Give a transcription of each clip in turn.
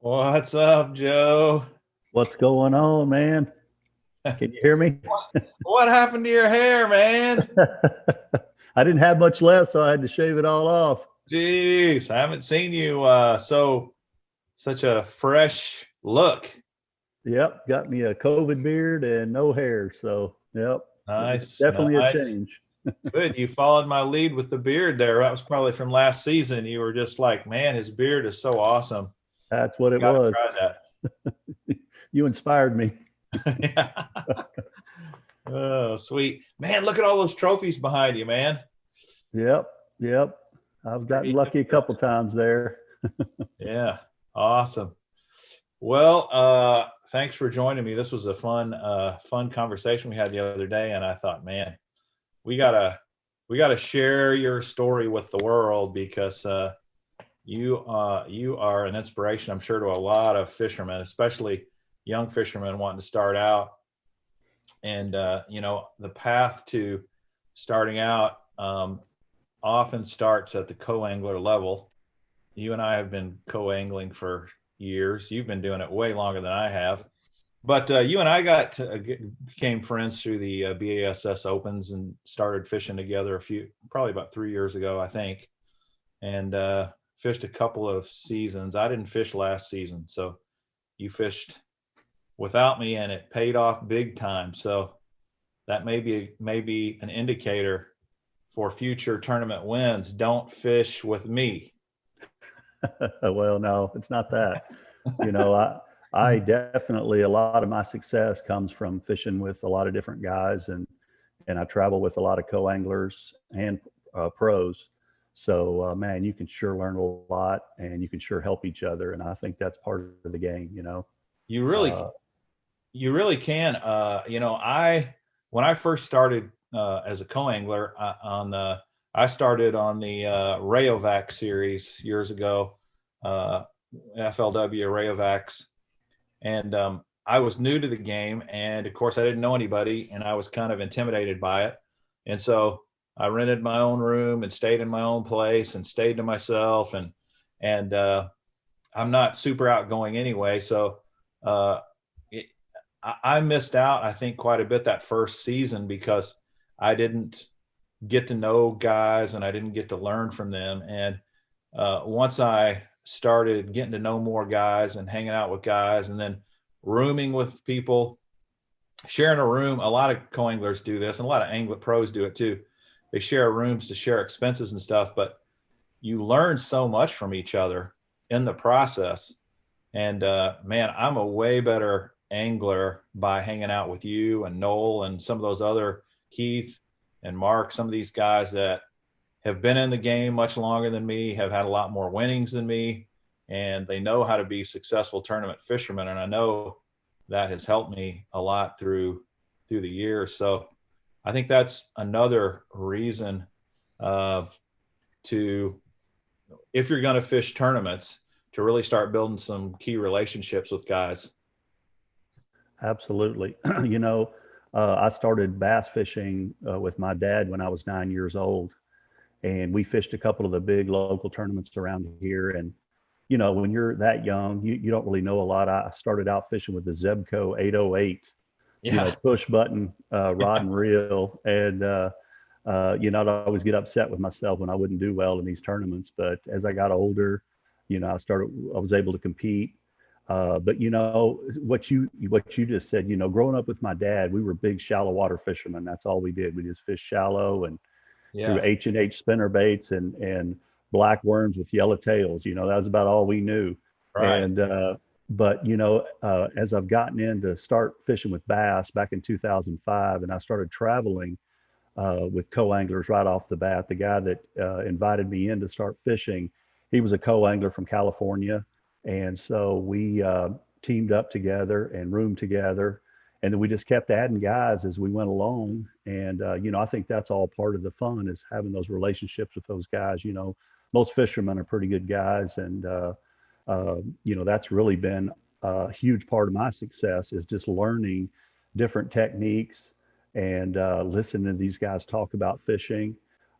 What's up, Joe? What's going on, man? Can you hear me? What happened to your hair, man? I didn't have much left, so I had to shave it all off. Jeez, I haven't seen you such a fresh look. Yep, got me a COVID beard and no hair. So, yep, Nice, definitely a nice. change. Good. You followed my lead with the beard there. That was probably from last season. You were just like, man, his beard is so awesome. That's what it Got to was. try You inspired me. that. Yeah. Oh, sweet. Man, look at all those trophies behind you, man. Yep, yep. I've gotten Pretty lucky a couple impressive. times there. Yeah. Awesome. Well, thanks for joining me. This was a fun conversation we had the other day, and I thought, man, we gotta we gotta share your story with the world because you are an inspiration, I'm sure, to a lot of fishermen, especially young fishermen wanting to start out. And the path to starting out often starts at the co-angler level. You and I have been co-angling for years. You've been doing it way longer than I have. But you and I became friends through the B.A.S.S. Opens and started fishing together probably about 3 years ago, I think, and fished a couple of seasons. I didn't fish last season, so you fished without me, and it paid off big time. So that may be an indicator for future tournament wins. Don't fish with me. Well, no, it's not that. You know, I definitely, a lot of my success comes from fishing with a lot of different guys, and I travel with a lot of co-anglers and pros. So, man, you can sure learn a lot, and you can sure help each other. And I think that's part of the game, you know. You really Uh, you really can. I when I first started as a co-angler I started on the Rayovac series years ago, uh, FLW Rayovacs, and I was new to the game, and of course I didn't know anybody, and I was kind of intimidated by it, and so I rented my own room and stayed in my own place and stayed to myself, and I'm not super outgoing anyway, so uh, it, I missed out, I think, quite a bit that first season because I didn't get to know guys and I didn't get to learn from them. And once I started getting to know more guys and hanging out with guys and then rooming with people, sharing a room, a lot of co-anglers do this and a lot of angler pros do it too. They share rooms to share expenses and stuff, but you learn so much from each other in the process. And man, I'm a way better angler by hanging out with you and Noel and some of those other Keith and Mark, some of these guys that have been in the game much longer than me, have had a lot more winnings than me, and they know how to be successful tournament fishermen. And I know that has helped me a lot through the years. So I think that's another reason uh, to, if you're going to fish tournaments, to really start building some key relationships with guys. Absolutely. You know, I started bass fishing with my dad when I was 9 years old, and we fished a couple of the big local tournaments around here. And you know, when you're that young, you don't really know a lot. I started out fishing with the Zebco 808, you know, Yeah. push button rod and reel, and you know, I'd always get upset with myself when I wouldn't do well in these tournaments. But as I got older, you know, I was able to compete. But you know what you just said, you know, growing up with my dad, we were big shallow water fishermen. That's all we did. We just fished shallow and through Yeah. H&H spinner baits and black worms with yellow tails. You know, that was about all we knew. Right. And but you know, as I've gotten in to start fishing with bass back in 2005, and I started traveling with co-anglers right off the bat. The guy that invited me in to start fishing, he was a co-angler from California, and so we teamed up together and roomed together, and then we just kept adding guys as we went along. And you know, I think that's all part of the fun is having those relationships with those guys. You know, most fishermen are pretty good guys, and you know, that's really been a huge part of my success is just learning different techniques and listening to these guys talk about fishing.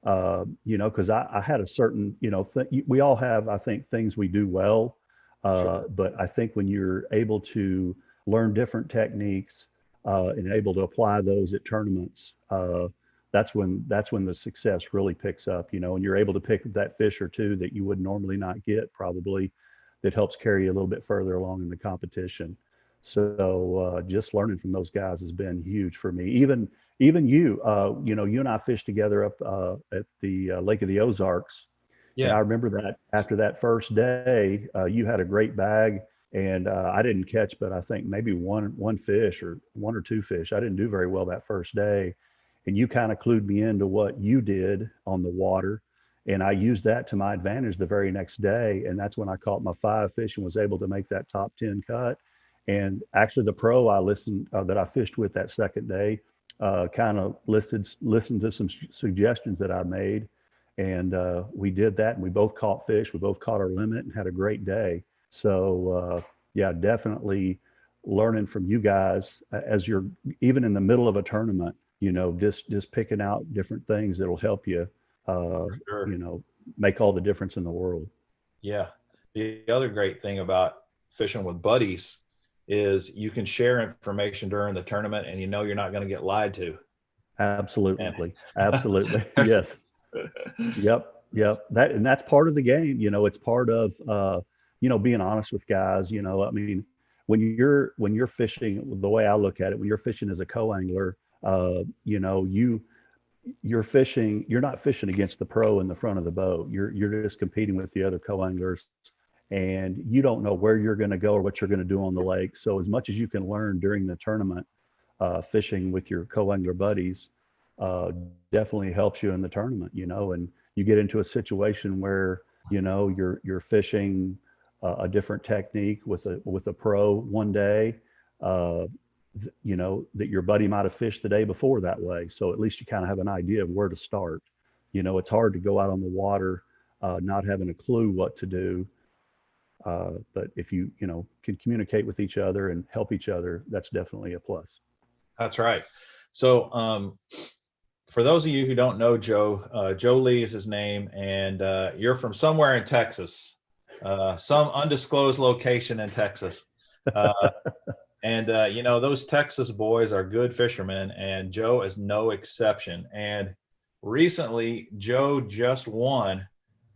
You know, because I had a certain, you know, we all have, I think, things we do well. Sure. But I think when you're able to learn different techniques and able to apply those at tournaments, that's when the success really picks up, and you're able to pick up that fish or two that you would normally not get probably, that helps carry you a little bit further along in the competition. So just learning from those guys has been huge for me. Even you, you and I fished together up at the Lake of the Ozarks, and I Yeah. remember that after that first day, you had a great bag, and I didn't catch, but I think maybe one fish or one or two fish. I didn't do very well that first day, and you kind of clued me into what you did on the water, and I used that to my advantage the very next day, and that's when I caught my five fish and was able to make that top 10 cut. And actually, the pro I listened that I fished with that second day kind of listened to some suggestions that I made, and we did that, and we both caught fish. We both caught our limit and had a great day. So yeah, definitely learning from you guys as you're even in the middle of a tournament. Just picking out different things that'll help you. Uh, Sure. you know, make all the difference in the world. Yeah. The other great thing about fishing with buddies is you can share information during the tournament and you're not going to get lied to. And Absolutely, absolutely, yes. Yep, yep. That's part of the game. It's part of being honest with guys. I mean, when you're fishing, the way I look at it, when you're fishing as a co-angler, you're fishing. You're not fishing against the pro in the front of the boat. You're just competing with the other co-anglers, and you don't know where you're going to go or what you're going to do on the lake. So as much as you can learn during the tournament, fishing with your co-angler buddies uh, definitely helps you in the tournament, and you get into a situation where, you're fishing a different technique with a pro one day, uh, that your buddy might have fished the day before that way. So at least you kind of have an idea of where to start. It's hard to go out on the water not having a clue what to do. But if you can communicate with each other and help each other, that's definitely a plus. that's right. So, for those of you who don't know Joe, Joe Lee is his name, and you're from somewhere in Texas, some undisclosed location in Texas. Uh, and those Texas boys are good fishermen, and Joe is no exception. And recently, Joe just won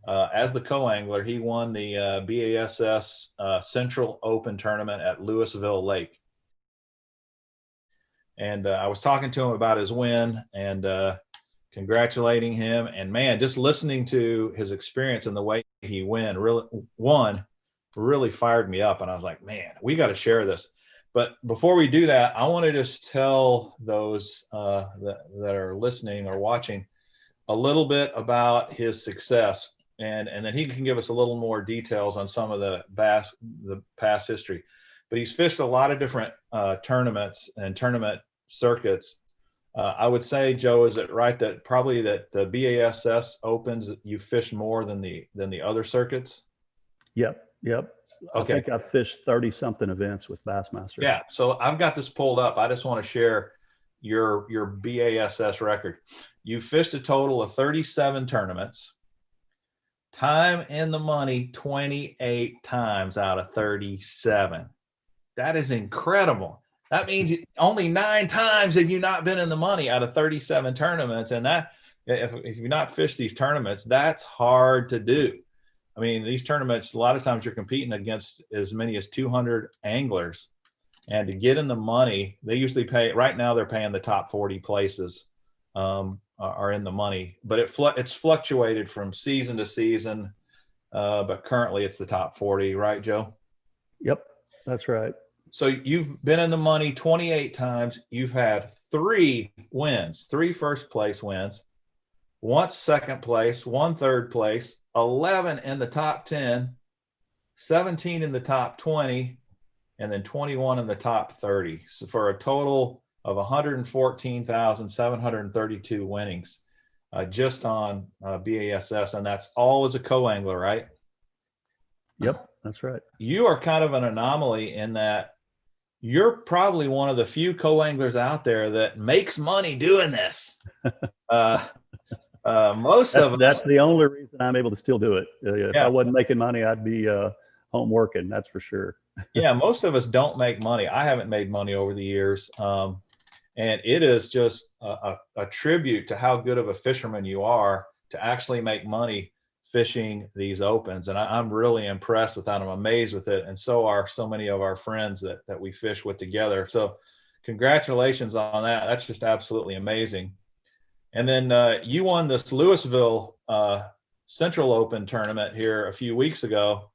as the co-angler. He won the B.A.S.S. Central Open tournament at Lewisville Lake. And I was talking to him about his win and congratulating him. And man, just listening to his experience and the way he really fired me up. And I was like, man, we got to share this. But before we do that, I want to just tell those that are listening or watching a little bit about his success, and then he can give us a little more details on some of the past history. But he's fished a lot of different tournaments and tournament circuits. I would say, Joe, is it right that probably that the B.A.S.S. Opens you fish more than the other circuits? Yep, yep. I Okay. think I've fished 30 something events with Bassmaster. Yeah. So I've got this pulled up. I just want to share your B.A.S.S. record. You fished a total of 37 tournaments. Time in the money 28 times out of 37. That is incredible. That means only 9 times have you not been in the money out of 37 tournaments. And that, if you've not fished these tournaments, that's hard to do. I mean, these tournaments, a lot of times you're competing against as many as 200 anglers. And to get in the money, they usually pay, right now they're paying the top 40 places are in the money. But it's fluctuated from season to season. But currently it's the top 40, right, Joe? Yep, that's right. So you've been in the money 28 times. You've had 3 wins, 3 first place wins, 1 second place, 1 third place, 11 in the top 10, 17 in the top 20, and then 21 in the top 30. So for a total of 114,732 winnings just on B.A.S.S. And that's all as a co-angler, right? Yep, that's right. You are kind of an anomaly in that you're probably one of the few co-anglers out there that makes money doing this. Most That's of us, that's the only reason I'm able to still do it. If I yeah, wasn't making money, I'd be home working, that's for sure. Yeah, most of us don't make money. I haven't made money over the years. And it is just a tribute to how good of a fisherman you are to actually make money fishing these opens. And I'm really impressed with that. I'm amazed with it. And so are so many of our friends that we fish with together. So congratulations on that. That's just absolutely amazing. And then you won this Lewisville Central Open tournament here a few weeks ago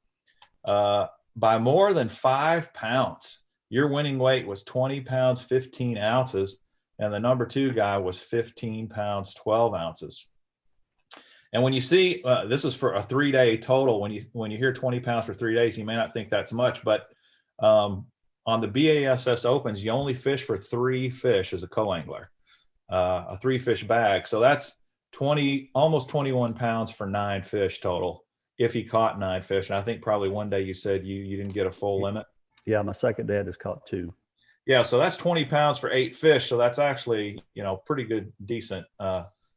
uh, by more than 5 pounds. Your winning weight was 20 pounds, 15 ounces, and the number two guy was 15 pounds, 12 ounces. And when you see, this is for a 3-day total, when you hear 20 pounds for 3 days, you may not think that's much, but on the B.A.S.S Opens, you only fish for 3 fish as a co-angler, a 3-fish bag. So that's almost 21 pounds for 9 fish total, if he caught 9 fish. And I think probably one day you said you didn't get a full limit. Yeah, my second dad has caught 2. Yeah, so that's 20 pounds for 8 fish. So that's actually, pretty good, decent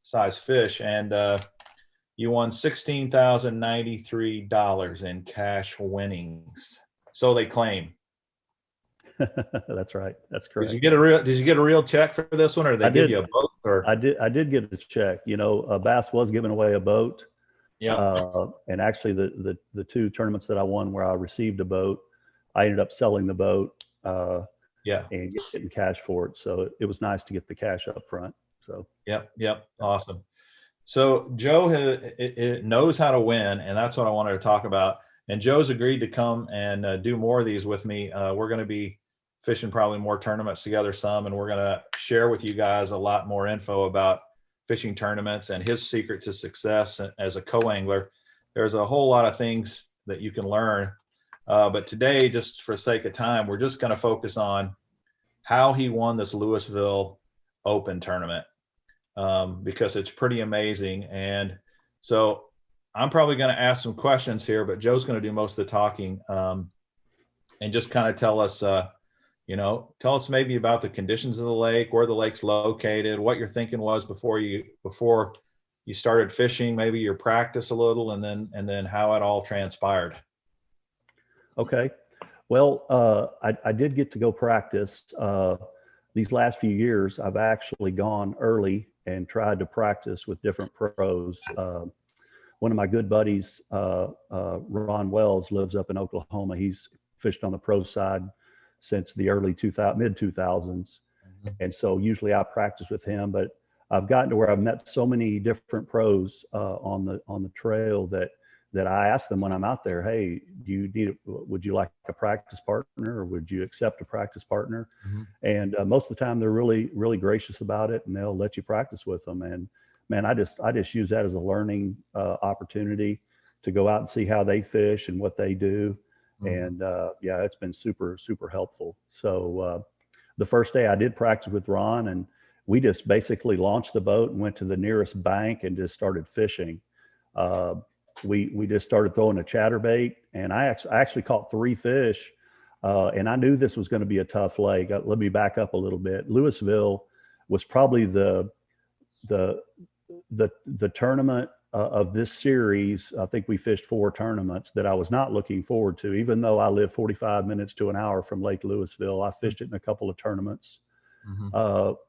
size fish. And you won $16,093 in cash winnings. So they claim. That's right. That's correct. Did you get a real check for this one, or did they give you a boat? Or I did get a check. Bass was giving away a boat. yeah, And actually the 2 tournaments that I won where I received a boat, I ended up selling the boat yeah, and getting cash for it. So it was nice to get the cash up front. So yep, awesome. So Joe knows how to win, and that's what I wanted to talk about. And Joe's agreed to come and do more of these with me. We're going to be fishing probably more tournaments together some, and we're going to share with you guys a lot more info about fishing tournaments and his secret to success as a co-angler. There's a whole lot of things that you can learn. But today, just for sake of time, we're just going to focus on how he won this Lewisville Open tournament. Because it's pretty amazing. And so I'm probably going to ask some questions here, but Joe's going to do most of the talking and just kind of tell us maybe about the conditions of the lake, where the lake's located, what your thinking was before you started fishing, maybe your practice a little, and then how it all transpired. Okay. Well, I did get to go practice. These last few years, I've actually gone early and tried to practice with different pros. One of my good buddies, Ron Wells, lives up in Oklahoma. He's fished on the pro side since the mid 2000s. And so usually I practice with him, but I've gotten to where I've met so many different pros on the trail that I ask them when I'm out there, hey, would you like a practice partner, or would you accept a practice partner? Mm-hmm. And most of the time they're really, really gracious about it, and they'll let you practice with them. And man, I just use that as a learning opportunity to go out and see how they fish and what they do. Mm-hmm. And yeah, it's been super, super helpful. So the first day I did practice with Ron, and we just basically launched the boat and went to the nearest bank and just started fishing. We just started throwing a chatterbait, and I actually caught 3 fish, and I knew this was going to be a tough lake. Let me back up a little bit. Lewisville was probably the tournament of this series. I think we fished 4 tournaments that I was not looking forward to, even though I live 45 minutes to an hour from Lake Lewisville. I fished it in a couple of tournaments,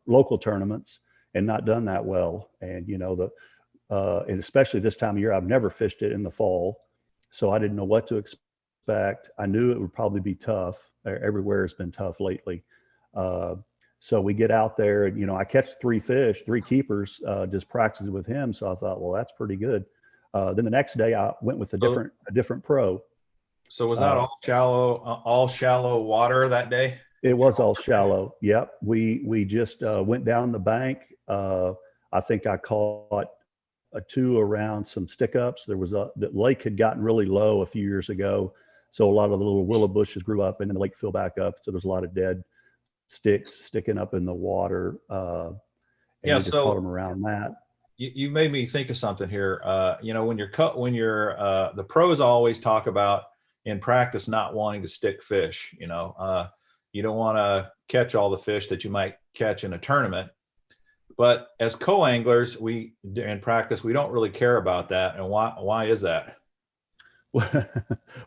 local tournaments, and not done that well. And and especially this time of year, I've never fished it in the fall, so I didn't know what to expect. I knew it would probably be tough. Everywhere has been tough lately. So we get out there, and I catch 3 fish, 3 keepers, just practicing with him. So I thought, well, that's pretty good. Then the next day, I went with a different pro. So was that all shallow water that day? It was all shallow. Yep. We just went down the bank. I think I caught 2 around some stick ups. The lake had gotten really low a few years ago, so a lot of the little willow bushes grew up, and then the lake filled back up. So there's a lot of dead sticks sticking up in the water. And we just caught them around that. You made me think of something here. When the pros always talk about in practice not wanting to stick fish. You don't want to catch all the fish that you might catch in a tournament. But as co-anglers, in practice, we don't really care about that. And why is that?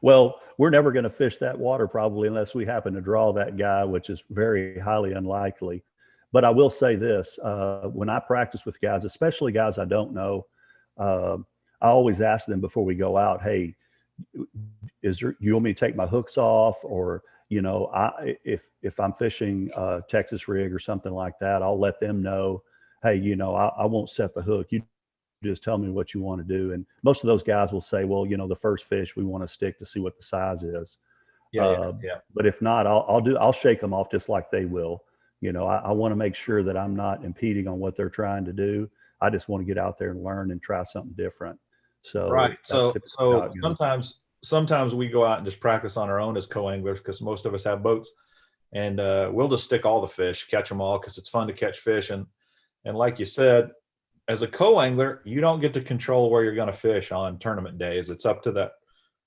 Well, we're never going to fish that water probably unless we happen to draw that guy, which is very highly unlikely. But I will say this: when I practice with guys, especially guys I don't know, uh, I always ask them before we go out, "Hey, is there, you want me to take my hooks off, or if I'm fishing Texas rig or something like that, I'll let them know, hey, I won't set the hook. You just tell me what you want to do." And most of those guys will say, well, the first fish we want to stick to see what the size is. Yeah, yeah, Uh, yeah. but if not, I'll shake them off just like they will. I want to make sure that I'm not impeding on what they're trying to do. I just want to get out there and learn and try something different. Right. So that's So typically how so it goes. sometimes we go out and just practice on our own as co-anglers because most of us have boats, and we'll just stick all the fish, catch them all because it's fun to catch fish. And like you said, as a co-angler, you don't get to control where you're going to fish on tournament days. It's up to that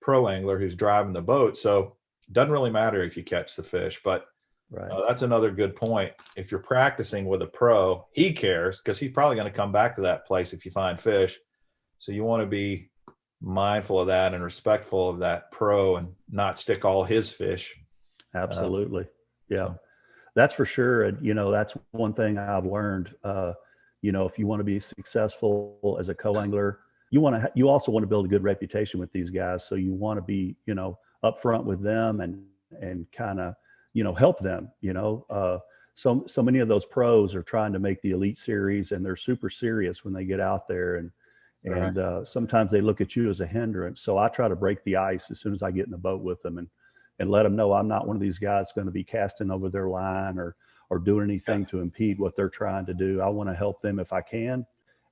pro angler who's driving the boat. So it doesn't really matter if you catch the fish. But Right. that's another good point. If you're practicing with a pro, he cares because he's probably going to come back to that place if you find fish. So you want to be mindful of that and respectful of that pro and not stick all his fish. Uh, Absolutely. Yeah. so That's for sure. And, that's one thing I've learned. If you want to be successful as a co-angler, you also want to build a good reputation with these guys. So you want to be, upfront with them and kind of, help them, so many of those pros are trying to make the elite series, and they're super serious when they get out there. right. And sometimes they look at you as a hindrance. So I try to break the ice as soon as I get in the boat with them, and let them know I'm not one of these guys going to be casting over their line or doing Yeah. anything to impede what they're trying to do. I want to help them if I can.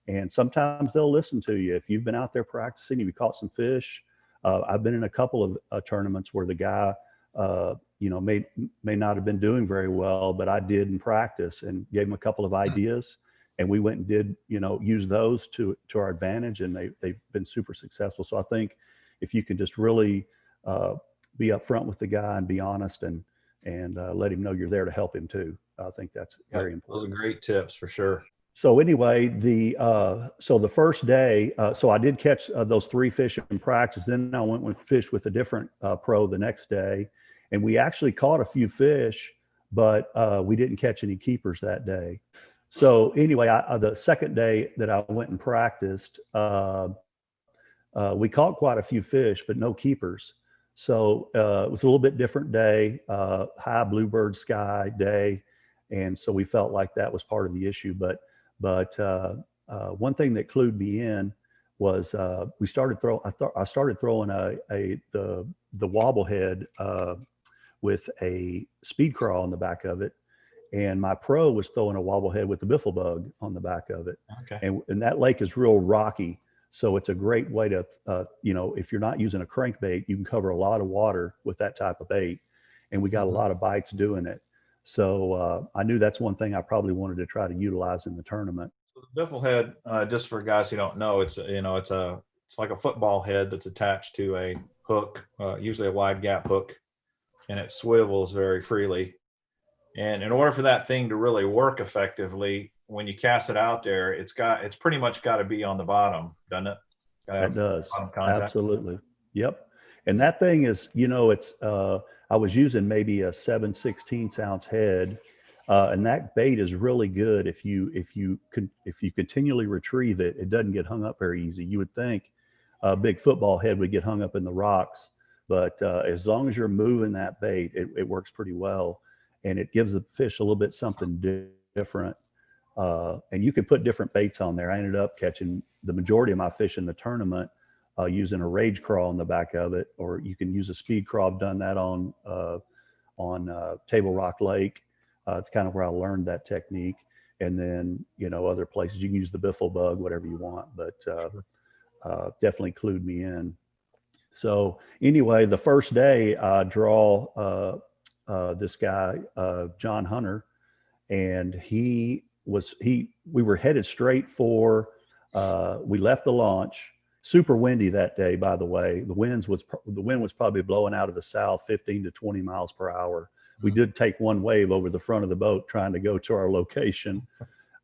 And sometimes they'll listen to you. If you've been out there practicing, you caught some fish. I've been in a couple of tournaments where the guy, may not have been doing very well, but I did in practice and gave him a couple of ideas, and we went and did, use those to our advantage, and they've been super successful. So I think if you can just really be upfront with the guy and be honest, and let him know you're there to help him too. I think that's Yeah. very Those are important. great tips for sure. So anyway, the first day, so I did catch those three fish in practice. Then I went and fished with a different pro the next day, and we actually caught a few fish, but we didn't catch any keepers that day. So anyway, the second day that I went and practiced, we caught quite a few fish, but no keepers. So it was a little bit different day, high bluebird sky day, and so we felt like that was part of the issue. But one thing that clued me in was we started throw. I started throwing the wobble head with a speed crawl on the back of it, and my pro was throwing a wobble head with the biffle bug on the back of it. Okay. And that lake is real rocky. So it's a great way to, if you're not using a crankbait, you can cover a lot of water with that type of bait. And we got a Mhm. lot of bites doing it. So I knew that's one thing I probably wanted to try to utilize in the tournament. So the biffle head, just for guys who don't know, it's like a football head that's attached to a hook, usually a wide gap hook, and it swivels very freely. And in order for that thing to really work effectively, when you cast it out there, it's pretty much got to be on the bottom, doesn't it? Got to That have does. bottom contact. Absolutely. Yep. And that thing is, I was using maybe a 7/16 ounce head. And that bait is really good if you continually retrieve it, it doesn't get hung up very easy. You would think a big football head would get hung up in the rocks, but as long as you're moving that bait, it works pretty well, and it gives the fish a little bit something different. And you can put different baits on there. I ended up catching the majority of my fish in the tournament using a rage crawl in the back of it, or you can use a speed crawl. I've done that on Table Rock Lake. It's kind of where I learned that technique. And then, other places you can use the biffle bug, whatever you want, but definitely clued me in. So anyway, the first day I draw this guy, John Hunter, and we were headed straight for we left the launch, super windy that day, by the way. The wind was probably blowing out of the south 15 to 20 miles per hour. We Mhm. did take one wave over the front of the boat trying to go to our location,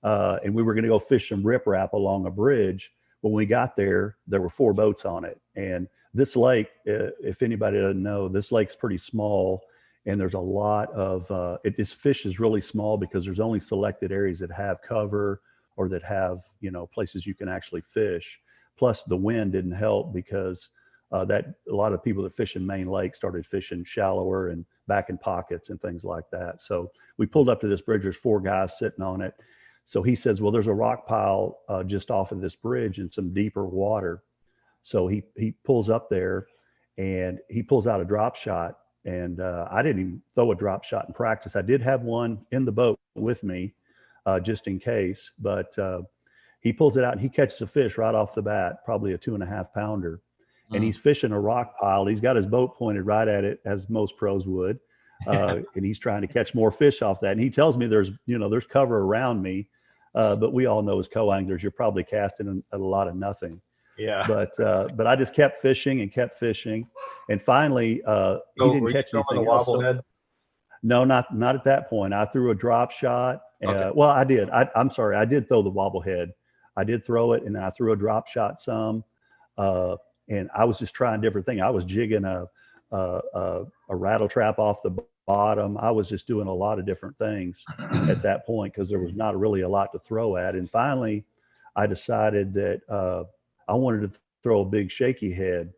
and we were going to go fish some riprap along a bridge. When we got there, there were four boats on it, and This lake, if anybody doesn't know, this lake's pretty small, and there's a lot of this fish is really small because there's only selected areas that have cover or that have places you can actually fish. Plus, the wind didn't help because that a lot of people that fish in Main Lake started fishing shallower and back in pockets and things like that. So we pulled up to this bridge. There's four guys sitting on it. So he says, "Well, there's a rock pile just off of this bridge in some deeper water." So he pulls up there and he pulls out a drop shot. And I didn't even throw a drop shot in practice. I did have one in the boat with me just in case. But he pulls it out and he catches a fish right off the bat, probably a 2.5 pounder. And Mm. he's fishing a rock pile. He's got his boat pointed right at it, as most pros would. And he's trying to catch more fish off that. And he tells me there's cover around me. But we all know as co-anglers, you're probably casting at a lot of nothing. Yeah. But I just kept fishing and kept fishing, and finally he So didn't were you catch throwing the anything else. wobble So head? no, not at that point. I threw a drop shot. Okay. Well, I did. I'm sorry. I did throw the wobble head. I did throw it, and then I threw a drop shot some. And I was just trying different things. I was jigging a rattle trap off the bottom. I was just doing a lot of different things at that point because there was not really a lot to throw at. And finally, I decided that I wanted to throw a big shaky head.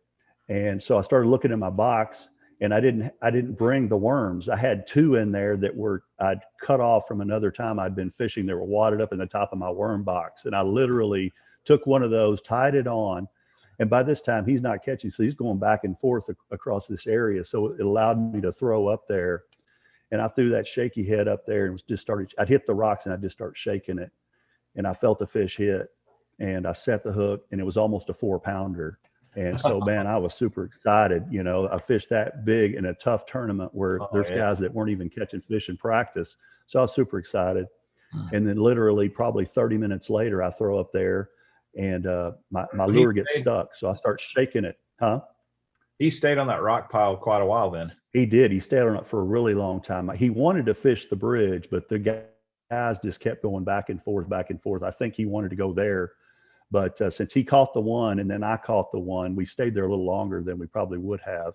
And so I started looking in my box, and I didn't bring the worms. I had two in there that I'd cut off from another time I'd been fishing. They were wadded up in the top of my worm box. And I literally took one of those, tied it on. And by this time he's not catching. So he's going back and forth across this area. So it allowed me to throw up there. And I threw that shaky head up there and I'd hit the rocks and I'd just start shaking it. And I felt the fish hit, and I set the hook, and it was almost a 4 pounder. And so, man, I was super excited. I fished that big in a tough tournament where there's Yeah. guys that weren't even catching fish in practice. So I was super excited. And then literally probably 30 minutes later, I throw up there, and my So he lure gets stayed, stuck. So I start shaking it. Huh? he stayed on that rock pile quite a while then. He did. He stayed on it for a really long time. He wanted to fish the bridge, but the guys just kept going back and forth, back and forth. I think he wanted to go there. But since he caught the one and then I caught the one, we stayed there a little longer than we probably would have.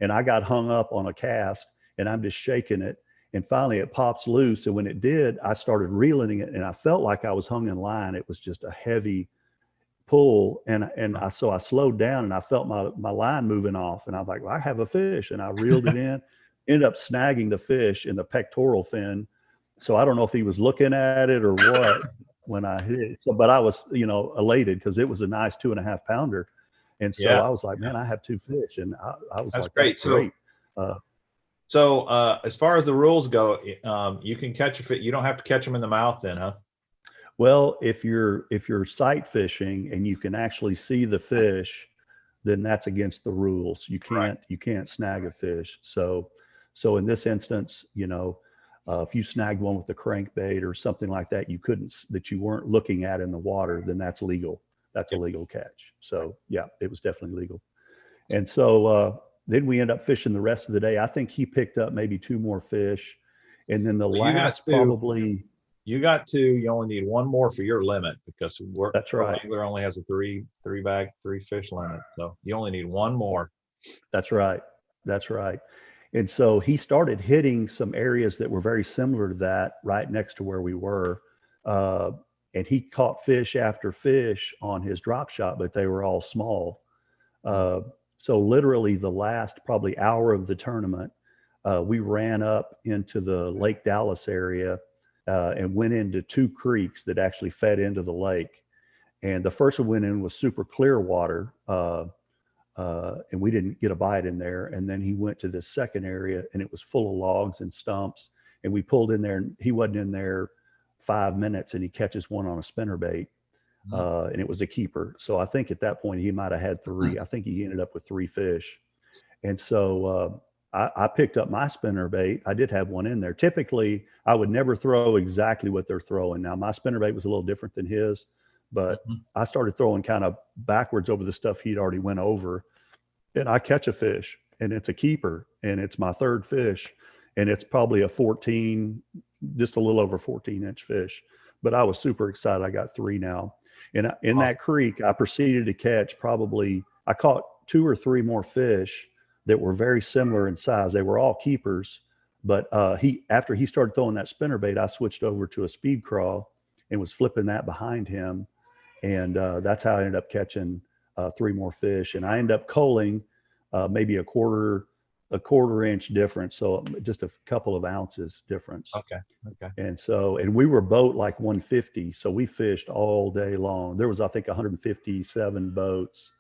And I got hung up on a cast, and I'm just shaking it. And finally it pops loose. And when it did, I started reeling it, and I felt like I was hung in line. It was just a heavy pull. So I slowed down, and I felt my line moving off. And I was like, well, I have a fish. And I reeled it in, ended up snagging the fish in the pectoral fin. So I don't know if he was looking at it or what when I hit it. So, but I was, elated because it was a nice 2.5 pounder. And so Yeah. I was like, man, I have two fish. And I was That's like, great. that's great. So as far as the rules go, you can catch a fish. You don't have to catch them in the mouth then, huh? Well, if you're sight fishing and you can actually see the fish, then that's against the rules. Right. You can't snag a fish. So in this instance, if you snagged one with a crankbait or something like that, that you weren't looking at in the water, then that's legal. That's a legal catch. So yeah, it was definitely legal. And so then we end up fishing the rest of the day. I think he picked up maybe two more fish, and then the Well, you got last to. probably. You only need one more for your limit because That's right. angler only has a three bag, three fish limit. So you only need one more. That's right. That's right. And so he started hitting some areas that were very similar to that right next to where we were. Uh, and he caught fish after fish on his drop shot, but they were all small. Uh, so literally the last probably hour of the tournament, we ran up into the Lake Dallas area and went into two creeks that actually fed into the lake. And the first one went in was super clear water. And we didn't get a bite in there. And then he went to this second area, and it was full of logs and stumps. And we pulled in there, and he wasn't in there 5 minutes, and he catches one on a spinnerbait. And it was a keeper. So I think at that point he might have had three. I think he ended up with three fish. And so I picked up my spinnerbait. I did have one in there. Typically, I would never throw exactly what they're throwing. Now, my spinnerbait was a little different than his, but I started throwing kind of backwards over the stuff he'd already went over. And I catch a fish, and it's a keeper, and it's my third fish. And it's probably a 14, just a little over 14-inch fish. But I was super excited. I got three now. And in that creek, I proceeded to catch probably, I caught two or three more fish that were very similar in size. They were all keepers, but after he started throwing that spinner bait, I switched over to a speed crawl and was flipping that behind him, and that's how I ended up catching three more fish. And I ended up culling maybe a quarter inch difference, so just a couple of ounces difference. Okay. Okay. And we were boat like 150, so we fished all day long. There was, I think, 157 boats.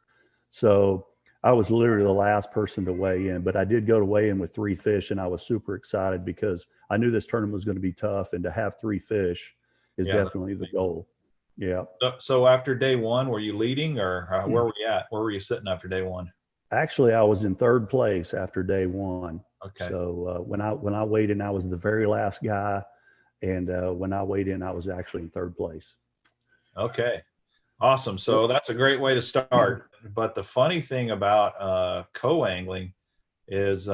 So I was literally the last person to weigh in, but I did go to weigh in with three fish, and I was super excited because I knew this tournament was going to be tough, and to have three fish is Yeah. definitely the goal. Yeah. So after day one, were you leading, or where were you at? Where were you sitting after day one? Actually, I was in third place after day one. Okay. So when I weighed in, I was the very last guy, and when I weighed in, I was actually in third place. Okay. Awesome. Yep. So that's a great way to start. But the funny thing about co-angling is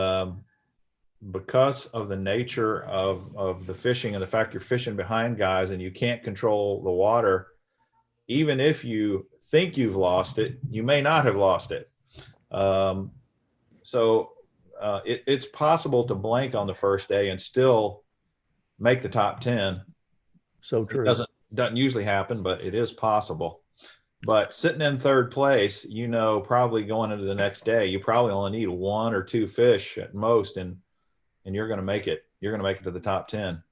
because of the nature of the fishing and the fact you're fishing behind guys and you can't control the water, even if you think you've lost it, you may not have lost it. Um, so it's possible to blank on the first day and still make the top 10. So It true. doesn't usually happen, but it is possible. But sitting in third place, probably going into the next day, you probably only need one or two fish at most, and you're going to make it. You're going to make it to the top 10.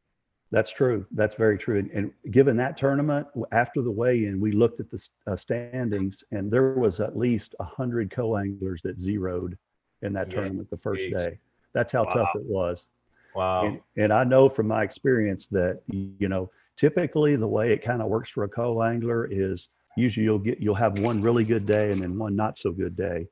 That's true. That's very true. And given that tournament, after the weigh-in, we looked at the standings, and there was at least 100 co-anglers that zeroed in that Yeah. tournament the first Jeez. day. That's how tough Wow. it was. And Wow. and I know from my experience that typically the way it kind of works for a co-angler is usually you'll have one really good day and then one not so good day.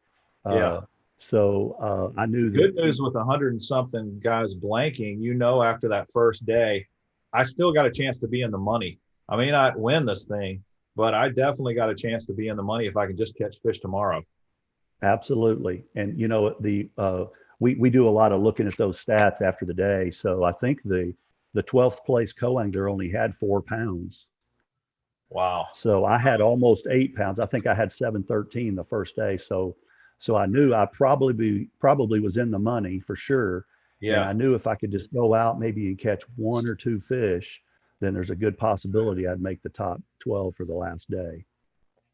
Yeah. Uh, so I knew that. Good news with 100 and something guys blanking, after that first day, I still got a chance to be in the money. I may not win this thing, but I definitely got a chance to be in the money if I can just catch fish tomorrow. Absolutely. And we do a lot of looking at those stats after the day. So I think the 12th place co-angler only had 4 pounds. Wow. So I had almost 8 pounds. I think I had 713 the first day. So I knew I probably was in the money for sure. And Yeah. I knew if I could just go out maybe and catch one or two fish, then there's a good possibility I'd make the top 12 for the last day.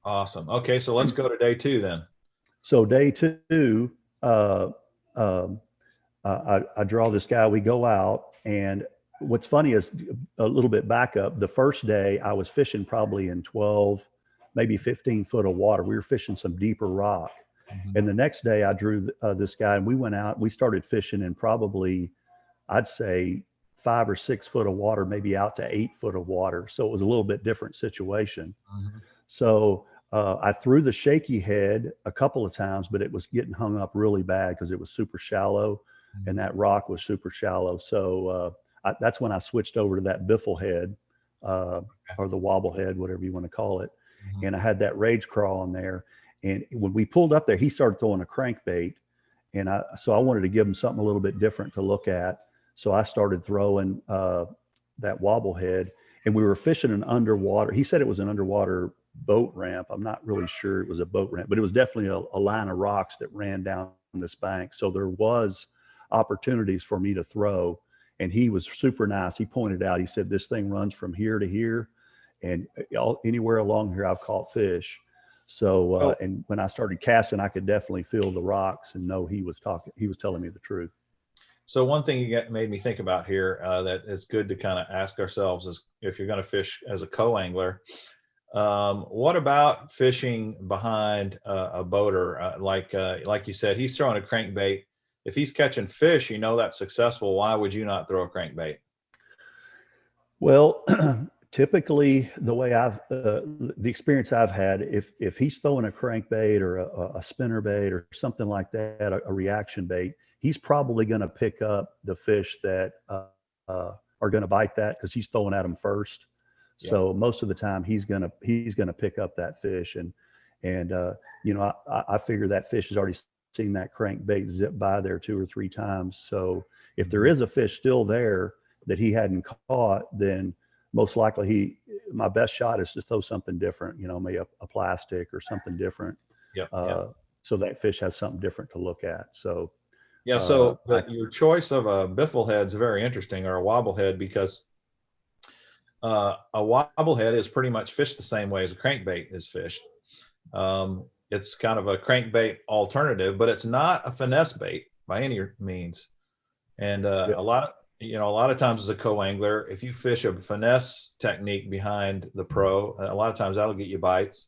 Awesome. Okay, so let's go to day two then. So day two, uh, um, I draw this guy. We go out, and what's funny is a little bit back up. The first day I was fishing probably in 12, maybe 15 foot of water. We were fishing some deeper rock. Mhm. And the next day I drew this guy, and we went out. We started fishing in probably, I'd say, 5 or 6 foot of water, maybe out to 8 foot of water. So it was a little bit different situation. Mhm. So I threw the shaky head a couple of times, but it was getting hung up really bad because it was super shallow, and Mhm. that rock was super shallow. So that's when I switched over to that biffle head, uh, Okay. or the wobble head, whatever you want to call it. Mhm. And I had that rage crawl on there. And when we pulled up there, he started throwing a crankbait, and I wanted to give him something a little bit different to look at. So I started throwing that wobble head, and we were fishing an underwater. He said it was an underwater boat ramp. I'm not really sure it was a boat ramp, but it was definitely a line of rocks that ran down this bank. So there was opportunities for me to throw, and he was super nice. He pointed out, he said, this thing runs from here to here, and anywhere along here I've caught fish. So So, and when I started casting, I could definitely feel the rocks and know he was talking. He was telling me the truth. so one thing made me think about here that it's good to kind of ask ourselves is if you're going to fish as a co-angler, what about fishing behind a boater? Like you said, he's throwing a crankbait. If he's catching fish, that's successful. Why would you not throw a crankbait? Well, typically the experience I've had, if he's throwing a crankbait or a spinner bait or something like that, a reaction bait, he's probably going to pick up the fish that are going to bite that because he's throwing at them first. Yeah. So most of the time he's gonna pick up that fish, and I figure that fish has already seen that crankbait zip by there two or three times. So if there Mhm. is a fish still there that he hadn't caught, then most likely my best shot is to throw something different, maybe a plastic or something different. Yep. Yep. Uh, so that fish has something different to look at. So Yeah, so I your choice of a biffle head is very interesting, or a wobble head, because a wobble head is pretty much fished the same way as a crankbait is fished. It's kind of a crankbait alternative, but it's not a finesse bait by any means. And yeah, a lot of times as a co-angler, if you fish a finesse technique behind the pro, a lot of times that'll get you bites.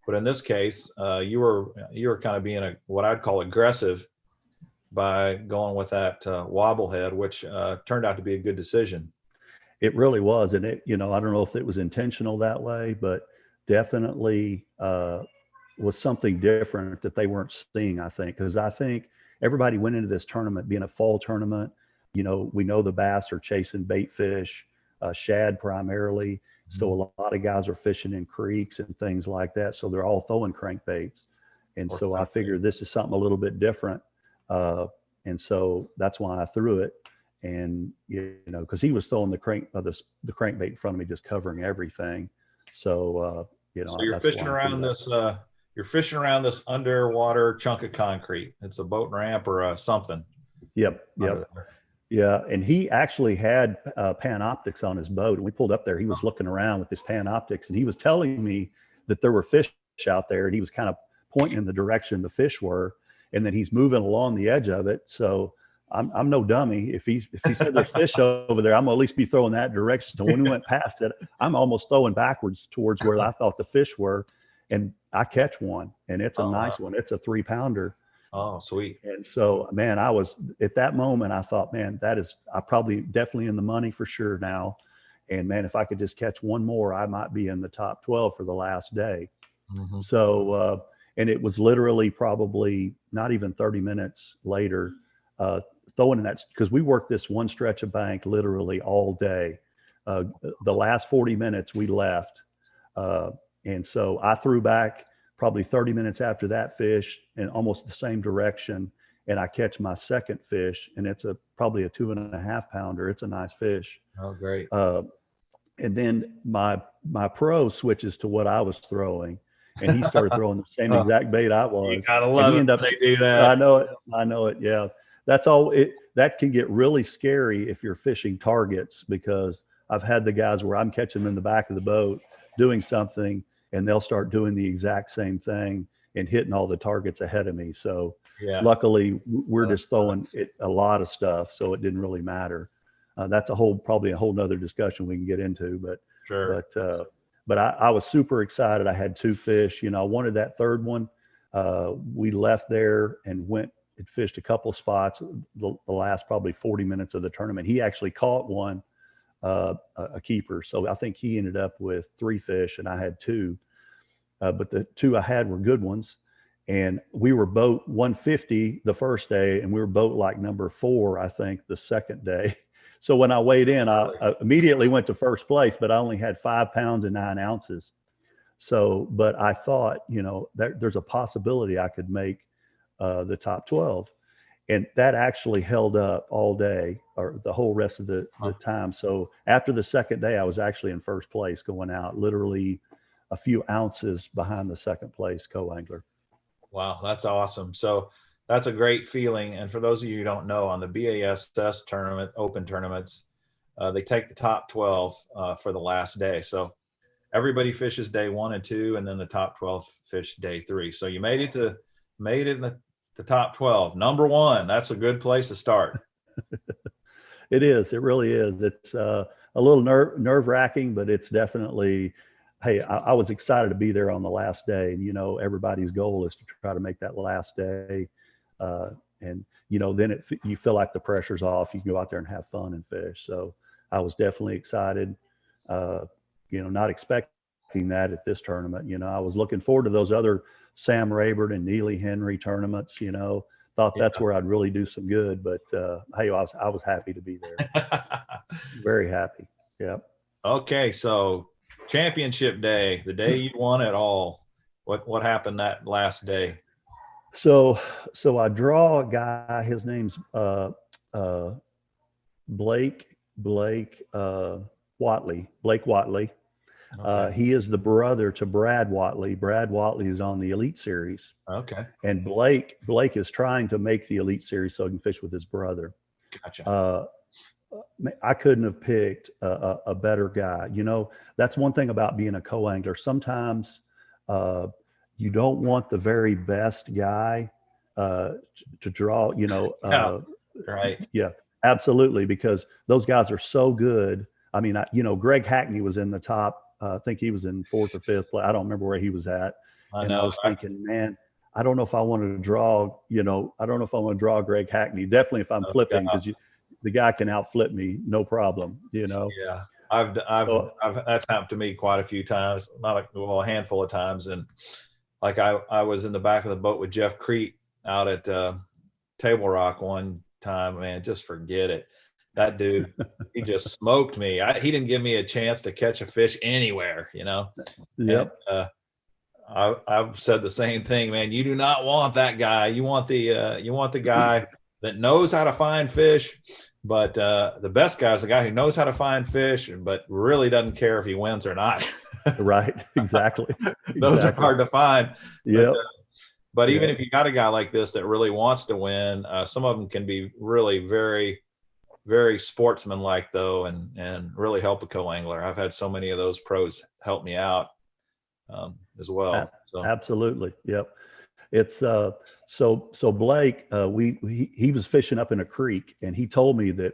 But in this case, you were kind of being what I'd call aggressive by going with that wobble head, which turned out to be a good decision. it really was. And it, I don't know if it was intentional that way, but definitely was something different that they weren't seeing, I think. Because I think everybody went into this tournament being a fall tournament. We know the bass are chasing bait fish, shad primarily. So a lot of guys are fishing in creeks and things like that. So they're all throwing crankbaits. And Or so I figured this is something a little bit different. Uh, and so that's why I threw it. And, because he was throwing the crankbait in front of me, just covering everything. So, So you're that's fishing why I threw around that. this. You're fishing around this underwater chunk of concrete. It's a boat ramp or something Yep. under Yep. there. Yeah, and he actually had Panoptics on his boat. And we pulled up there. He was looking around with his Panoptics, and he was telling me that there were fish out there, and he was kind of pointing in the direction the fish were, and then he's moving along the edge of it. So I'm no dummy. If he said there's fish over there, I'm gonna at least be throwing that direction. So when we went past it, I'm almost throwing backwards towards where I thought the fish were, and I catch one, and it's a Oh, nice one. It's a 3 pounder. oh, sweet. And so, man, I was at that moment, I thought, man, I probably definitely in the money for sure now. And man, if I could just catch one more, I might be in the top 12 for the last day. Hmm. So, and it was literally probably not even 30 minutes later, throwing in that, because we worked this one stretch of bank literally all day. Uh, the last 40 minutes we left. Uh, and so I threw back probably 30 minutes after that fish in almost the same direction. And I catch my second fish, and it's probably a 2.5 pounder. It's a nice fish. Oh, great. Uh, and then my pro switches to what I was throwing, and he started throwing the same Oh, exact bait I you was, gotta and love he it ended when up. they do I that. know it. I know it. Yeah, that's all. That can get really scary if you're fishing targets, because I've had the guys where I'm catching them in the back of the boat doing something, and they'll start doing the exact same thing and hitting all the targets ahead of me. So Yeah. luckily, we're That just throwing sucks. a lot of stuff, so it didn't really matter. That's probably a whole nother discussion we can get into, Sure. but I was super excited. I had two fish. I wanted that third one. We left there and went and fished a couple spots. The last probably 40 minutes of the tournament, he actually caught one, a keeper. So I think he ended up with three fish, and I had two. But the two I had were good ones. And we were boat 150 the first day, and we were boat like number 4, I think, the second day. So when I weighed in, Really. I immediately went to first place, but I only had 5 pounds and 9 ounces. So, but I thought, there's a possibility I could make the top 12. And that actually held up all day, or the whole rest of the Huh. time. So after the second day, I was actually in first place going out, literally a few ounces behind the second place co-angler. Wow, that's awesome. So that's a great feeling. And for those of you who don't know, on the B.A.S.S tournament, open tournaments, they take the top 12 for the last day. So everybody fishes day 1 and 2, and then the top 12 fish day 3. So you made it in the top 12. Number 1. That's a good place to start. It is. It really is. It's a little nerve wracking, but it's definitely. Hey, I was excited to be there on the last day, and everybody's goal is to try to make that last day, uh, and then you feel like the pressure's off. You can go out there and have fun and fish. So I was definitely excited. Uh, not expecting that at this tournament. I was looking forward to those other Sam Rayburn and Neely Henry tournaments. Thought that's Yeah. where I'd really do some good. But hey, I was happy to be there. Very happy. Yeah. Okay, so championship day, the day you won it all. What happened that last day? So I draw a guy. His name's uh, Blake Watley. Blake Watley. Okay. He is the brother to Brad Watley. Brad Watley is on the Elite Series, Okay. and Blake is trying to make the Elite Series so he can fish with his brother. Gotcha. Uh, I couldn't have picked a better guy. That's one thing about being a co-angler. Sometimes uh, you don't want the very best guy uh, to draw. Yeah. Right. Yeah, absolutely, because those guys are so good. I mean, Greg Hackney was in the top. I think he was in fourth or fifth place. I don't remember where he was at. I And I know. was thinking, man, I don't know if I wanted to draw. I don't know if I want to draw Greg Hackney. Definitely if I'm flipping, Yeah. because the guy can outflip me, no problem. Yeah. So That's happened to me quite a few times, not a handful of times. And like I was in the back of the boat with Jeff Crete out at Table Rock one time, man, just forget it. That dude, he just smoked me. He didn't give me a chance to catch a fish anywhere. And yep, I've said the same thing, man. You do not want that guy. You want the guy that knows how to find fish. But the best guy is the guy who knows how to find fish, but really doesn't care if he wins or not. right, exactly, Those are exactly. hard to find. But Yep, but even yep. if you got a guy like this that really wants to win, some of them can be really very, very sportsmanlike though, and really help a co-angler. I've had so many of those pros help me out as A- well. So Absolutely. Yep. It's so Blake, he was fishing up in a creek, and he told me that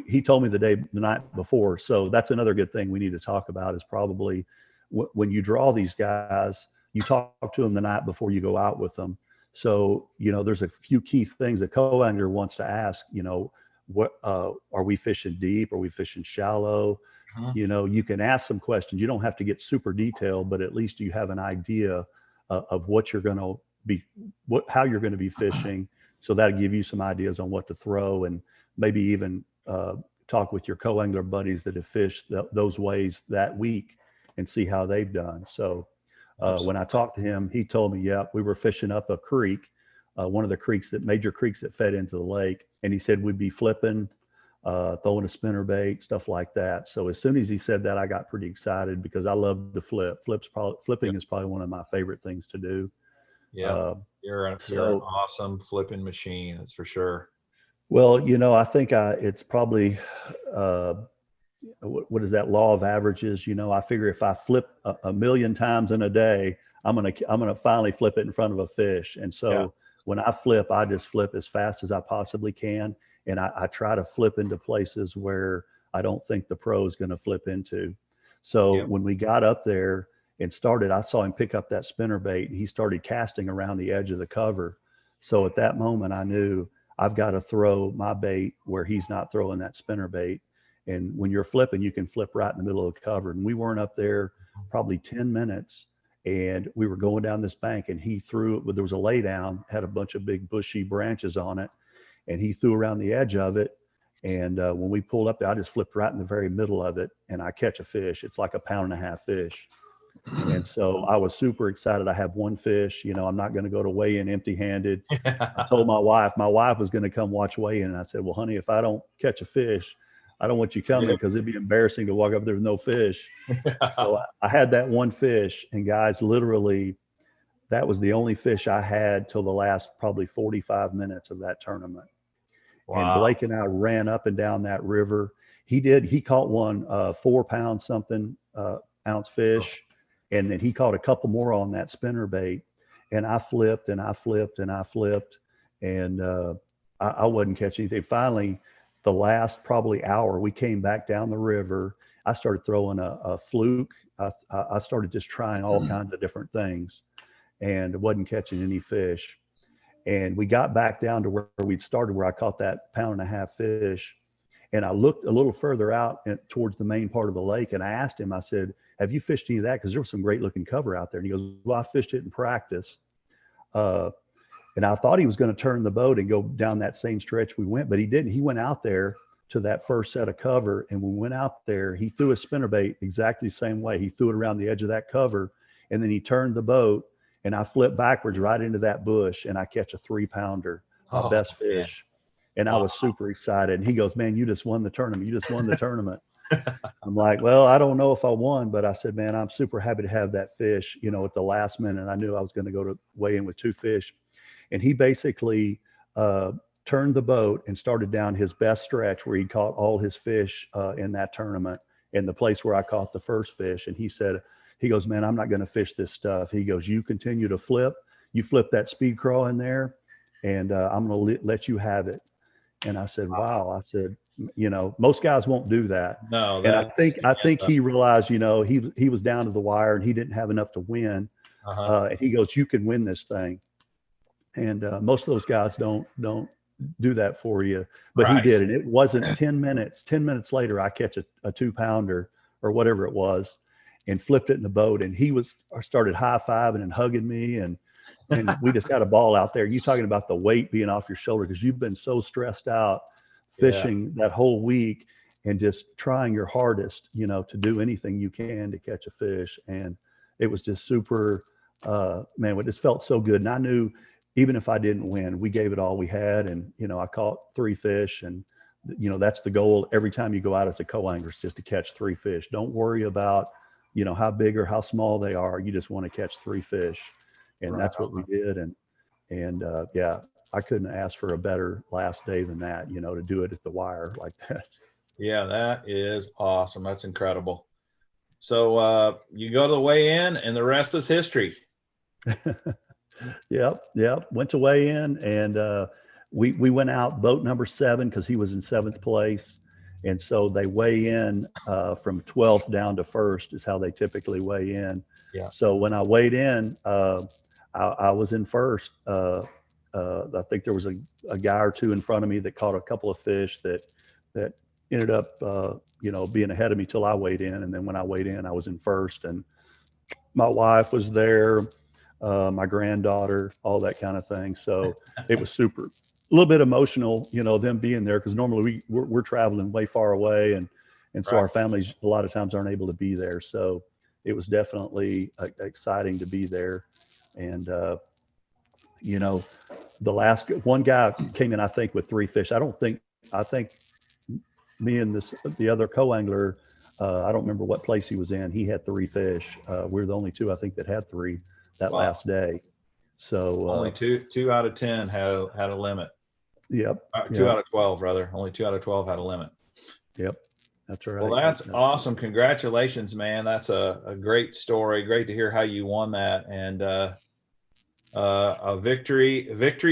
he told me the night before. So that's another good thing we need to talk about, is probably when you draw these guys, you talk to them the night before you go out with them. So there's a few key things a co-angler wants to ask. What are we fishing deep? Are we fishing shallow? mhm. You can ask some questions. You don't have to get super detailed, but at least you have an idea of what you're going to be, how you're going to be fishing. So that'll give you some ideas on what to throw, and maybe even talk with your co-angler buddies that have fished those ways that week and see how they've done. So when I Absolutely. talked to him, he told me, yeah, we were fishing up a creek, one of the major creeks that fed into the lake. And he said we'd be flipping, throwing a spinner bait, stuff like that. So as soon as he said that, I got pretty excited, because I love to flip. Yep. Flipping is probably one of my favorite things to do. Yep. Uh, You're an so, awesome flipping machine. That's for sure. well, I think it's probably, uh, what is that, law of averages? I figure if I flip a million times in a day, I'm gonna finally flip it in front of a fish. And Yeah. so when I flip, I just flip as fast as I possibly can, and I try to flip into places where I don't think the pro is going to flip into. So Yep. when we got up there and started, I saw him pick up that spinner bait, and he started casting around the edge of the cover. So at that moment, I knew I've got to throw my bait where he's not throwing that spinner bait. And when you're flipping, you can flip right in the middle of the cover. And we weren't up there probably 10 minutes. And we were going down this bank, and he threw it. There was a lay down, had a bunch of big bushy branches on it. And he threw around the edge of it. And when we pulled up there, I just flipped right in the very middle of it, and I catch a fish. It's like a pound and a half fish. And so I was super excited. I have one fish. I'm not going to go to weigh in empty handed. I told my wife was going to come watch weigh in. And I said, well, honey, if I don't catch a fish, I don't want you coming, Yep. because it'd be embarrassing to walk up there with no fish. So I had that one fish, and guys, literally, that was the only fish I had till the last probably 45 minutes of that tournament. And Wow. Blake and I ran up and down that river. He caught one 4 pound something ounce fish, and then he caught a couple more on that spinner bait. And I flipped and I flipped and I flipped, and I wasn't catching anything. Finally, the last probably hour, we came back down the river. I started throwing a fluke. I started just trying all kinds of different things, and wasn't catching any fish. And we got back down to where we'd started, where I caught that pound and a half fish. And I looked a little further out towards the main part of the lake, and I asked him, I said, have you fished any of that? Because there was some great looking cover out there. And he goes, well, I fished it in practice. Uh, and I thought he was going to turn the boat and go down that same stretch we went, but he didn't. He went out there to that first set of cover. And when we went out there, he threw a spinnerbait exactly the same way. He threw it around the edge of that cover, and then he turned the boat, and I flipped backwards right into that bush, and I catch a 3 pounder, my Oh best man. fish. And I Wow. was super excited. And he goes, man, you just won the tournament. You just won the tournament. I'm like, well, I don't know if I won, but I said, man, I'm super happy to have that fish, at the last minute. I knew I was going to go to weigh in with two fish. And he basically uh, turned the boat and started down his best stretch where he caught all his fish in that tournament, in the place where I caught the first fish. And he said, he goes, man, I'm not going to fish this stuff. He goes, you continue to flip. You flip that speed crawl in there, and I'm going to let you have it. And I said, wow. I said, most guys won't do that. No, And I that. think I think he realized, he was down to the wire and he didn't have enough to win. Uh-huh. And he goes, you can win this thing. And most of those guys don't do that for you, but he Right. did. And it wasn't 10 minutes. 10 minutes later, I catch a 2-pounder or whatever it was, and flipped it in the boat. And he started high fiving and hugging me, and we just had a ball out there. You talking about the weight being off your shoulder because you've been so stressed out Yeah. fishing that whole week and just trying your hardest, to do anything you can to catch a fish. And it was just super, man, it just felt so good. And I knew even if I didn't win, we gave it all we had. And, I caught 3 fish, and, that's the goal. Every time you go out as a co-angler, it's just to catch 3 fish. Don't worry about, how big or how small they are. You just want to catch 3 fish. And Right. that's what we did. And yeah, I couldn't ask for a better last day than that, to do it at the wire like that. Yeah, that is awesome. That's incredible. So you go to the weigh-in, and the rest is history. Yep. Went to weigh in, and we went out boat number 7 because he was in 7th place, and so they weigh in from 12th down to 1st is how they typically weigh in. Yeah. So when I weighed in, I was in 1st. I think there was a guy or two in front of me that caught a couple of fish that ended up being ahead of me till I weighed in, and then when I weighed in, I was in 1st, and my wife was there, my granddaughter, all that kind of thing. So it was super, a little bit emotional, them being there, because normally we're traveling way far away, and so Right. our families a lot of times aren't able to be there. So it was definitely exciting to be there. And you know, the last one guy came in, I think, with 3 fish. I think me and the other co-angler, I don't remember what place he was in. He had 3 fish. We're the only 2, I think, that had 3 that Wow. last day. So Only two out of 10 had a limit. Yep. 2 out of 12, rather. Only 2 out of 12 had a limit. Yep. That's right. Well, that's awesome. Congratulations, man. That's a great story. Great to hear how you won that. And a victory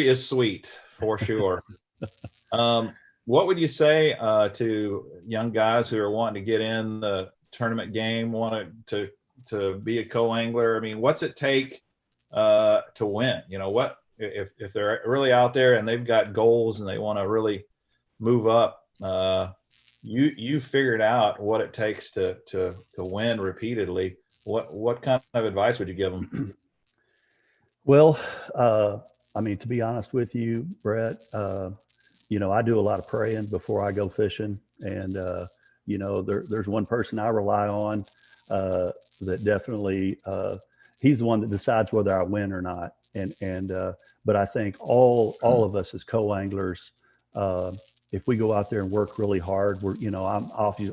is sweet for sure. What would you say to young guys who are wanting to get in the tournament game, wanted to be a co-angler? I mean, what's it take to win? What if they're really out there and they've got goals and they want to really move up? You figured out what it takes to win repeatedly. What kind of advice would you give them? Well, I mean, to be honest with you, Brett, I do a lot of praying before I go fishing, and there's one person I rely on that definitely he's the one that decides whether I win or not. And but I think all of us as co-anglers, if we go out there and work really hard, I'm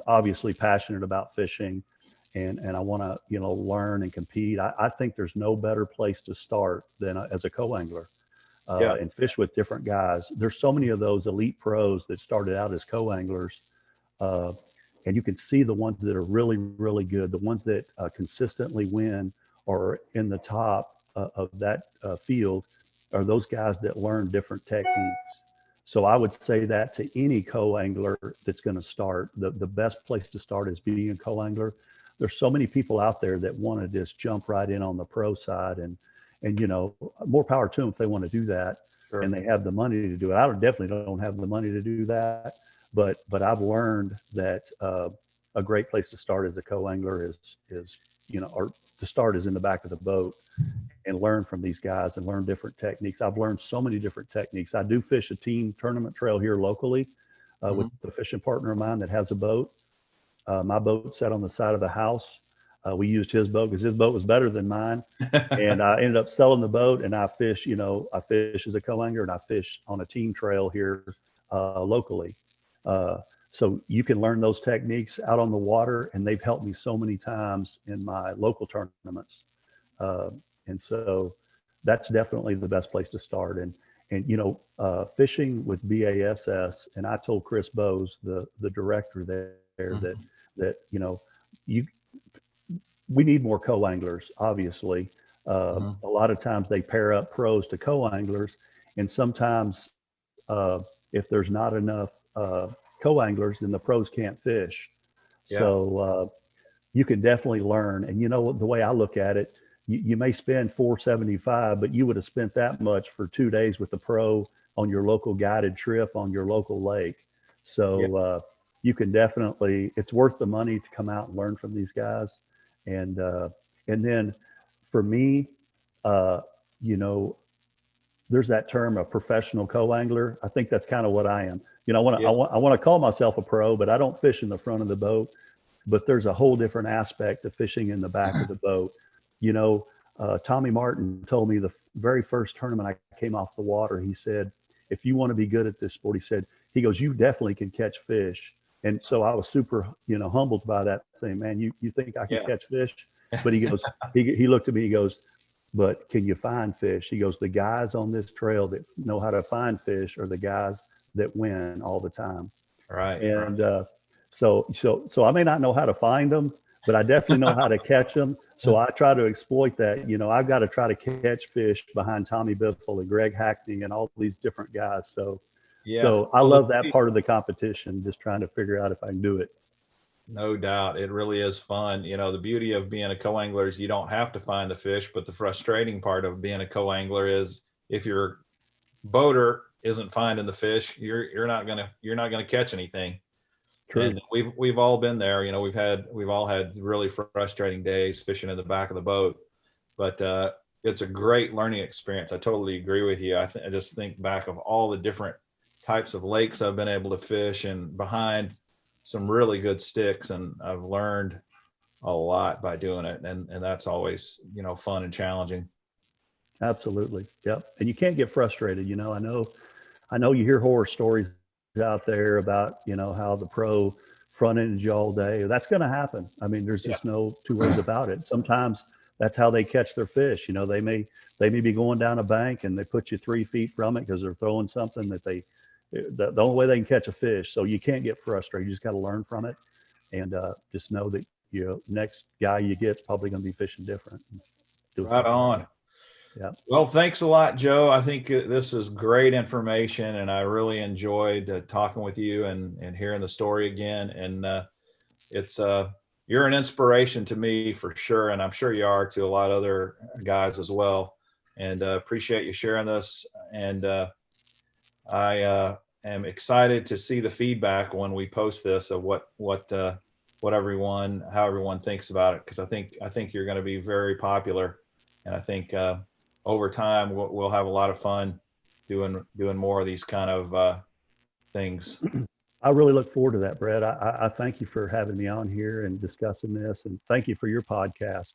obviously passionate about fishing, and I want to learn and compete. I think there's no better place to start than as a co-angler. Yeah. And fish with different guys. There's so many of those elite pros that started out as co-anglers, and you can see the ones that are really, really good, the ones that consistently win or in the top of that field, are those guys that learn different techniques. So I would say that to any co-angler that's going to start, the best place to start is being a co-angler. There's so many people out there that want to just jump right in on the pro side, and more power to them if they want to do that. Sure. And they have the money to do it. I definitely don't have the money to do that, but I've learned that a great place to start as a co-angler is or to start is in the back of the boat and learn from these guys and learn different techniques. I've learned so many different techniques. I do fish a team tournament trail here locally with a fishing partner of mine that has a boat. My boat sat on the side of the house. We used his boat because his boat was better than mine. And I ended up selling the boat, and I fish as a co-angler, and I fish on a team trail here locally. So you can learn those techniques out on the water, and they've helped me so many times in my local tournaments. Uh, and so that's definitely the best place to start. And fishing with B.A.S.S. And I told Chris Bowes, the director there, Mhm. that you we need more co-anglers, obviously. Mhm. A lot of times they pair up pros to co-anglers, and sometimes if there's not enough co-anglers, then the pros can't fish. Yeah. So you can definitely learn. And the way I look at it, you may spend 475, but you would have spent that much for 2 days with the pro on your local guided trip on your local lake. Yeah. So you can definitely, it's worth the money to come out and learn from these guys. And then for me, uh, you know, there's that term, a professional co-angler. I think that's kind of what I am. Yeah. I want to call myself a pro, but I don't fish in the front of the boat. But there's a whole different aspect of fishing in the back of the boat. You know, Tommy Martin told me the very first tournament I came off the water, he said, if you want to be good at this sport, he goes, you definitely can catch fish. And so I was super, humbled by that, saying, man, you think I can Yeah. catch fish? But he goes, he looked at me, he goes, but can you find fish? He goes, the guys on this trail that know how to find fish are the guys that win all the time. Right. Right. And so I may not know how to find them, but I definitely know how to catch them. So I try to exploit that. I've got to try to catch fish behind Tommy Biffle and Greg Hackney and all these different guys. So Yeah. so I Well, love that part of the competition, just trying to figure out if I can do it. no doubt. It really is fun. The beauty of being a co-angler is you don't have to find the fish, but the frustrating part of being a co-angler is if your boater isn't finding the fish, you're not gonna catch anything. True. And we've all been there. We've all had really frustrating days fishing in the back of the boat, but it's a great learning experience. I totally agree with you. I just think back of all the different types of lakes I've been able to fish and behind some really good sticks, and I've learned a lot by doing it, and that's always fun and challenging. Absolutely. Yep. And you can't get frustrated. I know you hear horror stories out there about, how the pro front ended you all day. That's going to happen. I mean, there's Yeah. just no two ways about it. Sometimes that's how they catch their fish. They may be going down a bank and they put you 3 feet from it because they're throwing something that the only way they can catch a fish. So you can't get frustrated. You just got to learn from it, and just know that next guy you get is probably going to be fishing different. Do it Right that way. on. Yeah. Well, thanks a lot, Joe. I think this is great information, and I really enjoyed talking with you and hearing the story again. And it's you're an inspiration to me for sure, and I'm sure you are to a lot of other guys as well. And appreciate you sharing this. And I am excited to see the feedback when we post this of what how everyone thinks about it, because I think you're going to be very popular, and I think over time we'll have a lot of fun doing more of these kind of things. I really look forward to that, Brett. I thank you for having me on here and discussing this, and thank you for your podcast.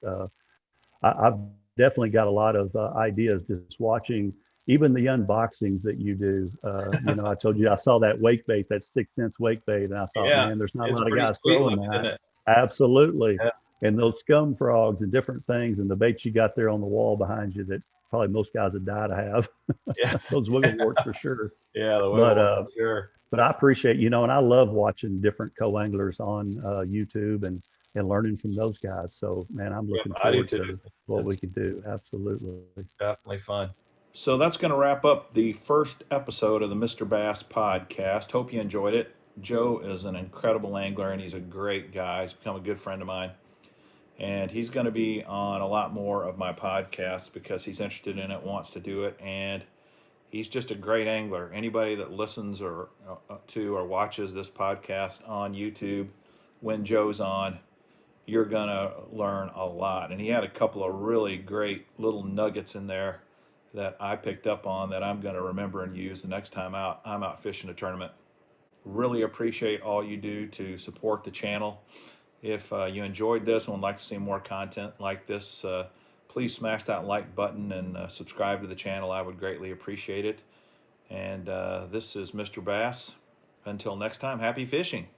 I've definitely got a lot of ideas just watching even the unboxings that you do. I told you I saw that wake bait, that 6 cents wake bait, and I thought, Yeah, man, there's not a it's lot of pretty guys sweet throwing looking, isn't that. it? Absolutely. Yeah, And those scum frogs and different things, and the bait you got there on the wall behind you that probably most guys would die to have. yeah, Those wiggle warts for sure. yeah. The But wiggle, sure. I appreciate, and I love watching different co-anglers on YouTube and learning from those guys. So, man, I'm Yep, looking I do forward too. to what we It's can do. Absolutely. definitely fun. So that's going to wrap up the first episode of the Mr. Bass podcast. Hope you enjoyed it. Joe is an incredible angler and he's a great guy. He's become a good friend of mine. And he's going to be on a lot more of my podcasts because he's interested in it, wants to do it, and he's just a great angler. Anybody that listens or watches this podcast on YouTube when Joe's on, you're going to learn a lot. And he had a couple of really great little nuggets in there that I picked up on that I'm going to remember and use the next time I'm out fishing a tournament. Really appreciate all you do to support the channel. If you enjoyed this and would like to see more content like this, please smash that like button and subscribe to the channel. I would greatly appreciate it. And this is Mr. Bass. until next time, happy fishing.